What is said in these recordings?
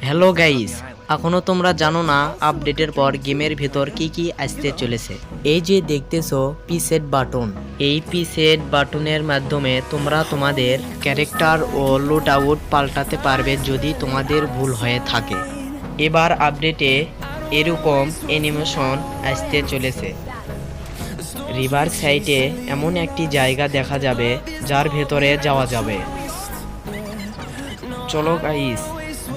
Hello guys, এখনো তোমরা জানো না আপডেটের পর গেমের ভেতর কি কি আসতে চলেছে। এই যে দেখতেছো পিসেট বাটন, এই পিসেট বাটনের মাধ্যমে তোমরা তোমাদের ক্যারেক্টার ও লুট আউট পাল্টাতে পারবে যদি তোমাদের ভুল হয়ে থাকে। এবার আপডেটে এরকম অ্যানিমেশন আসতে চলেছে। রিভার সাইডে এমন একটি জায়গা দেখা যাবে যার ভেতরে যাওয়া যাবে। চলো গাইস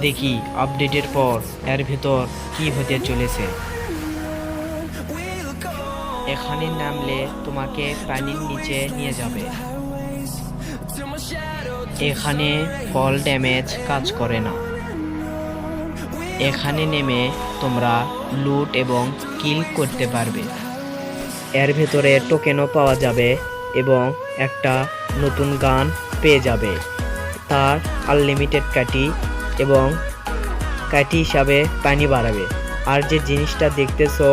দেখি আপডেটের পর এর ভেতর কি হতে চলেছে। এখানে নামলে তোমাকে পানির নিচে নিয়ে যাবে। এখানে ফল ড্যামেজ কাজ করে না। এখানে নেমে তোমরা লুট এবং কিল করতে পারবে। এর ভেতরে টোকেনও পাওয়া যাবে এবং একটা নতুন গান পেয়ে যাবে। তার আনলিমিটেড কাটি এবং কাটি হিসাবে পানি বাড়াবে। আর যে জিনিসটা দেখতেছো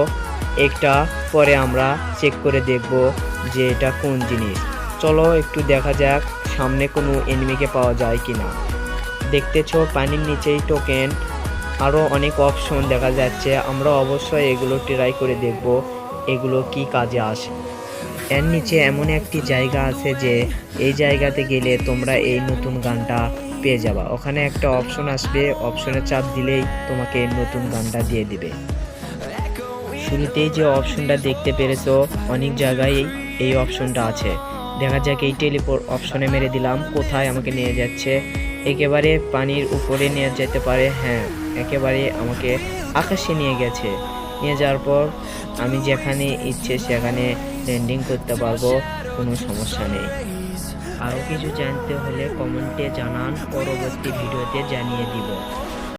একটা পরে আমরা চেক করে দেখব যে এটা কোন জিনিস। চলো একটু দেখা যাক সামনে কোনো এনিমিকে পাওয়া যায় কিনা। দেখতেছো পানির নিচেই টোকেন, আরও অনেক অপশন দেখা যাচ্ছে। আমরা অবশ্যই এগুলো ট্রাই করে দেখব এগুলো কি কাজে আসে। এর নিচে এমন একটি জায়গা আছে যে এই জায়গাতে গেলে তোমরা এই নতুন গানটা পেয়ে যাবা। ওখানে একটা অপশন আসবে, অপশনে চাপ দিলেই তোমাকে নতুন গানটা দিয়ে দিবে। শুরুতেই যে অপশনটা দেখতে পেরেছো অনেক জায়গায় এই অপশনটা আছে। দেখা যাক এই টেলিপোর্ট অপশনে মেরে দিলাম, কোথায় আমাকে নিয়ে যাচ্ছে। একেবারে পানির উপরে নিয়ে যেতে পারে, হ্যাঁ একেবারে আমাকে আকাশে নিয়ে গেছে। নিয়ে যাওয়ার পর আমি যেখানে ইচ্ছে সেখানে ল্যান্ডিং করতে পারবো, কোনো সমস্যা নেই। আরও কিছু জানতে হলে কমেন্টে জানান, পরবর্তী ভিডিওতে জানিয়ে দিব।